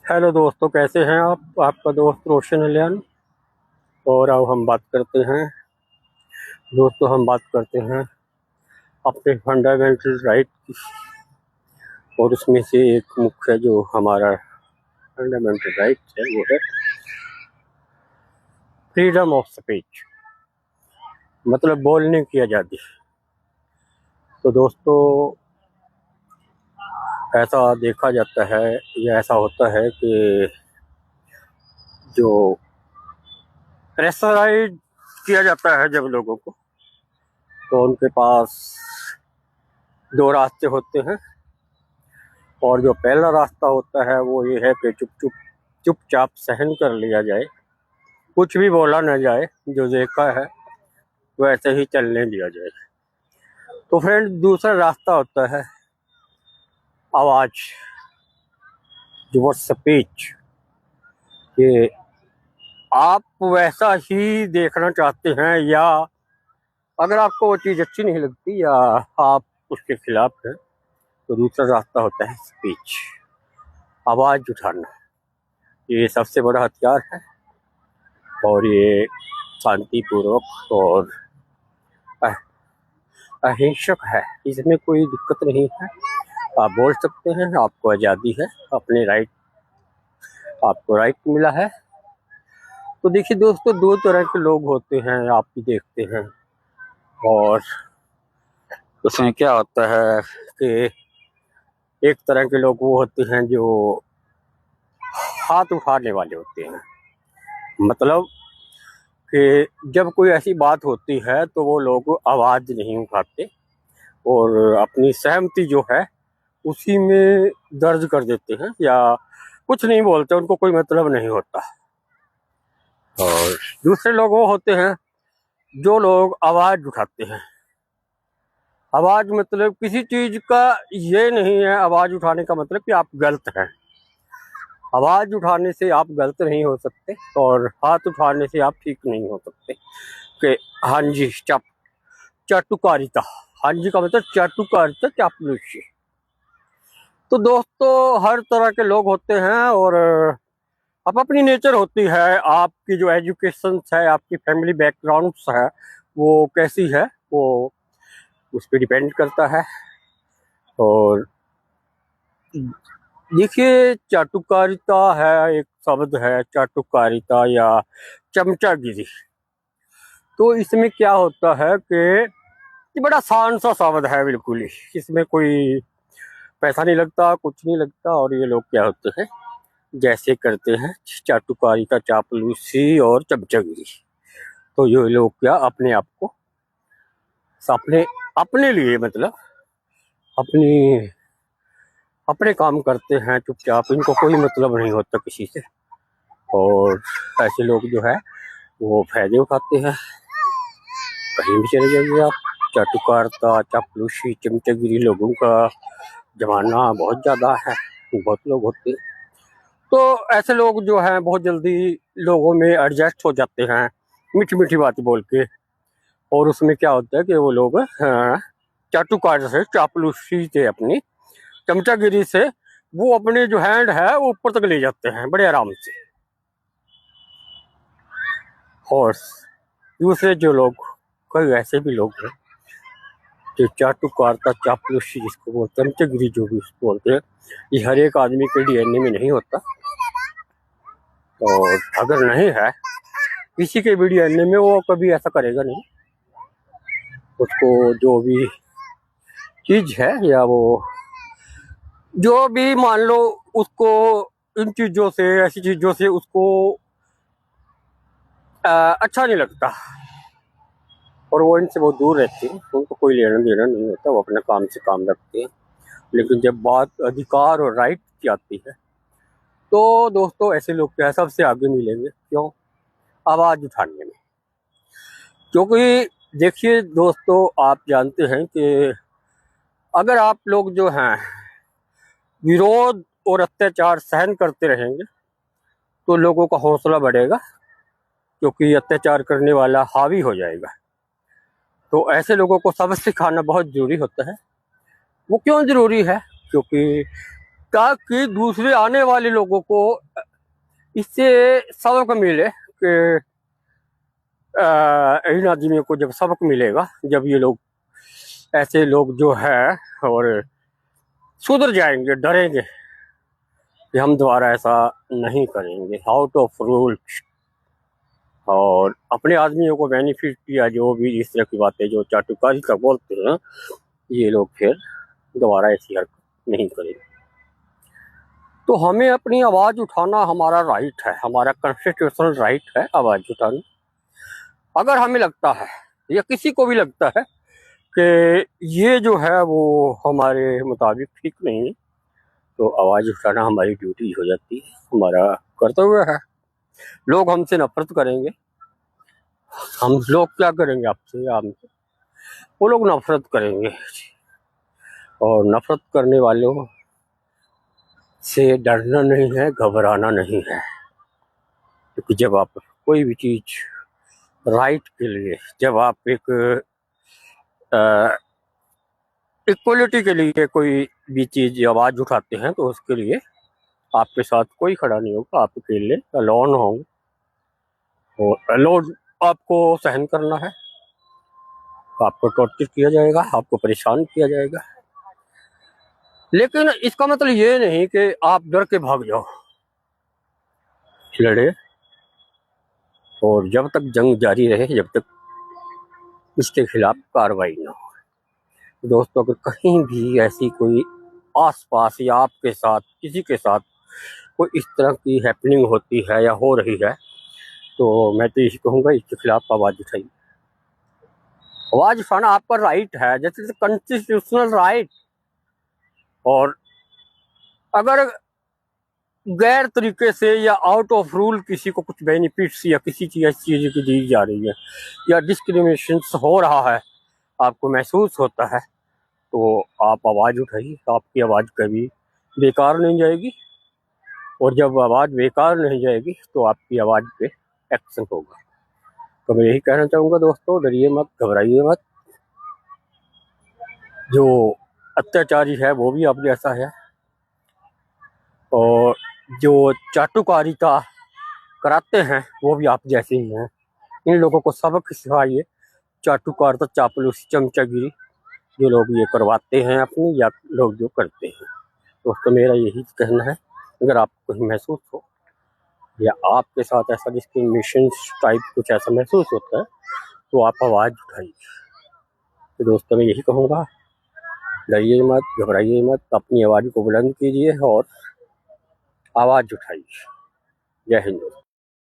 Hello दोस्तों, कैसे हैं आप? आपका दोस्त रोशन अलियान। और अब हम बात करते हैं दोस्तों, हम बात करते हैं अपने फंडामेंटल राइट की। और उसमें से एक मुख्य जो हमारा फंडामेंटल राइट है वो है फ्रीडम ऑफ स्पीच, मतलब बोलने की आज़ादी। तो दोस्तों, ऐसा देखा जाता है या ऐसा होता है कि जो प्रेशराइज किया जाता है जब लोगों को, तो उनके पास दो रास्ते होते हैं। और जो पहला रास्ता होता है वो ये है कि चुपचाप सहन कर लिया जाए, कुछ भी बोला न जाए, जो देखा है वैसे ही चलने दिया जाए। तो फ्रेंड, दूसरा रास्ता होता है आवाज, जो स्पीच, कि आप वैसा ही देखना चाहते हैं, या अगर आपको वो चीज़ अच्छी नहीं लगती या आप उसके खिलाफ हैं, तो दूसरा रास्ता होता है स्पीच, आवाज उठाना। ये सबसे बड़ा हथियार है और ये शांतिपूर्वक और अहिंसक है, इसमें कोई दिक्कत नहीं है। आप बोल सकते हैं, आपको आज़ादी है, अपने राइट, आपको राइट मिला है। तो देखिए दोस्तों, दो तरह के लोग होते हैं, आप भी देखते हैं। और उसमें क्या होता है कि एक तरह के लोग वो होते हैं जो हाथ उठाने वाले होते हैं, मतलब कि जब कोई ऐसी बात होती है तो वो लोग आवाज़ नहीं उठाते और अपनी सहमति जो है उसी में दर्ज कर देते हैं, या कुछ नहीं बोलते, उनको कोई मतलब नहीं होता। और दूसरे लोग वो होते हैं जो लोग आवाज उठाते हैं। आवाज मतलब किसी चीज का ये नहीं है, आवाज उठाने का मतलब कि आप गलत हैं। आवाज उठाने से आप गलत नहीं हो सकते और हाथ उठाने से आप ठीक नहीं हो सकते। कि हाँ जी, चाटुकारिता, हाँ जी का मतलब चाटुकारिता, चापलूसी। तो दोस्तों, हर तरह के लोग होते हैं और अब अपनी नेचर होती है, आपकी जो एजुकेशन है, आपकी फैमिली बैकग्राउंड्स है, वो कैसी है, वो उस पर डिपेंड करता है। और देखिए, चाटुकारिता है, एक शब्द है चाटुकारिता या चमचागिरी। तो इसमें क्या होता है कि ये बड़ा आसान सा शब्द है, बिल्कुल ही, इसमें कोई पैसा नहीं लगता, कुछ नहीं लगता। और ये लोग क्या होते हैं, जैसे करते हैं चाटुकारिता, चापलूसी और चमचागिरी। तो ये लोग क्या अपने आप को, अपने अपने लिए, मतलब अपनी अपने काम करते हैं चुपचाप, इनको कोई मतलब नहीं होता किसी से। और ऐसे लोग जो है वो फायदे उठाते हैं, कहीं भी चले जाइए आप। चाटुकारिता, चापलूसी, चमचागिरी लोगों का जमाना बहुत ज़्यादा है, बहुत लोग होते हैं। तो ऐसे लोग जो हैं बहुत जल्दी लोगों में एडजस्ट हो जाते हैं, मीठी मीठी बातें बोल के। और उसमें क्या होता है कि वो लोग चाटुकारिता से, चापलूसी से, अपनी चमचागिरी से वो अपने जो हैंड है वो ऊपर तक ले जाते हैं बड़े आराम से। और दूसरे जो लोग, कई ऐसे भी लोग हैं जो चाटुकारिता, चापलूसी जिसको बोलते हैं, चमचागिरी जो भी उसको बोलते हैं, ये हर एक आदमी के डीएनए में नहीं होता। और अगर नहीं है किसी के भी डीएनए में, वो कभी ऐसा करेगा नहीं। उसको जो भी चीज है, या वो जो भी, मान लो उसको इन चीजों से, ऐसी चीजों से उसको अच्छा नहीं लगता और वो इनसे बहुत दूर रहते हैं, उनको कोई लेना देना नहीं होता, वो अपने काम से काम रखते हैं। लेकिन जब बात अधिकार और राइट की आती है, तो दोस्तों ऐसे लोग क्या सबसे आगे मिलेंगे। क्यों? आवाज उठाने में। क्योंकि देखिए दोस्तों, आप जानते हैं कि अगर आप लोग जो हैं विरोध और अत्याचार सहन करते रहेंगे तो लोगों का हौसला बढ़ेगा, क्योंकि अत्याचार करने वाला हावी हो जाएगा। तो ऐसे लोगों को सबक सिखाना बहुत जरूरी होता है। वो क्यों जरूरी है? क्योंकि ताकि दूसरे आने वाले लोगों को इससे सबक मिले कि इन आदमियों को जब सबक मिलेगा, जब ये लोग ऐसे लोग जो है और सुधर जाएंगे, डरेंगे कि हम दोबारा ऐसा नहीं करेंगे, आउट ऑफ रूल, और अपने आदमियों को बेनिफिट किया, जो भी इस तरह की बातें जो चाटुकारी का बोलते हैं, ये लोग फिर दोबारा ऐसी हरकत नहीं करेंगे। तो हमें अपनी आवाज़ उठाना हमारा राइट है, हमारा कॉन्स्टिट्यूशनल राइट है आवाज़ उठाना। अगर हमें लगता है या किसी को भी लगता है कि ये जो है वो हमारे मुताबिक ठीक नहीं है, तो आवाज़ उठाना हमारी ड्यूटी हो जाती है, हमारा कर्तव्य है। लोग हमसे नफरत करेंगे, हम लोग क्या करेंगे आपसे या हमसे, वो लोग नफरत करेंगे, और नफरत करने वालों से डरना नहीं है, घबराना नहीं है। क्योंकि जब आप कोई भी चीज़ राइट के लिए, जब आप एक इक्वलिटी के लिए कोई भी चीज़ आवाज़ उठाते हैं, तो उसके लिए आपके साथ कोई खड़ा नहीं होगा, आप अकेले अलोन होंगे, और अलोन आपको सहन करना है, आपको टॉर्चर किया जाएगा, आपको परेशान किया जाएगा। लेकिन इसका मतलब ये नहीं कि आप डर के भाग जाओ, लड़े, और जब तक जंग जारी रहे, जब तक इसके खिलाफ कार्रवाई ना हो। दोस्तों, अगर कहीं भी ऐसी कोई आसपास या आपके साथ किसी के साथ कोई इस तरह की हैपनिंग होती है या हो रही है, तो मैं तो यही कहूँगा, इसके खिलाफ आवाज़ उठाइए। आवाज़ उठाना आपका राइट है, जैसे कॉन्स्टिट्यूशनल राइट। और अगर गैर तरीके से या आउट ऑफ रूल किसी को कुछ बेनिफिट्स या किसी चीज़ की दी जा रही है, या डिस्क्रिमिनेशन हो रहा है, आपको महसूस होता है, तो आप आवाज़ उठाइए। आपकी आवाज़ कभी बेकार नहीं जाएगी, और जब आवाज़ बेकार नहीं जाएगी तो आपकी आवाज़ पे एक्शन होगा। तो मैं यही कहना चाहूँगा दोस्तों, डरिए मत, घबराइए मत। जो अत्याचारी है वो भी आप जैसा है, और जो चाटुकारिता कराते हैं वो भी आप जैसे ही हैं। इन लोगों को सबक सिखाइए, चाटुकारिता, चापलूसी, चमचागिरी जो लोग ये करवाते हैं अपनी, या लोग जो करते हैं। दोस्तों, मेरा यही कहना है, अगर आपको कहीं महसूस हो या आपके साथ ऐसा डिस्क्रिमिनेशन टाइप कुछ ऐसा महसूस होता है, तो आप आवाज़ उठाइए। तो दोस्तों, मैं यही कहूँगा, डरिए मत, घबराइए मत, अपनी आवाज़ को बुलंद कीजिए और आवाज़ उठाइए। जय हिंद।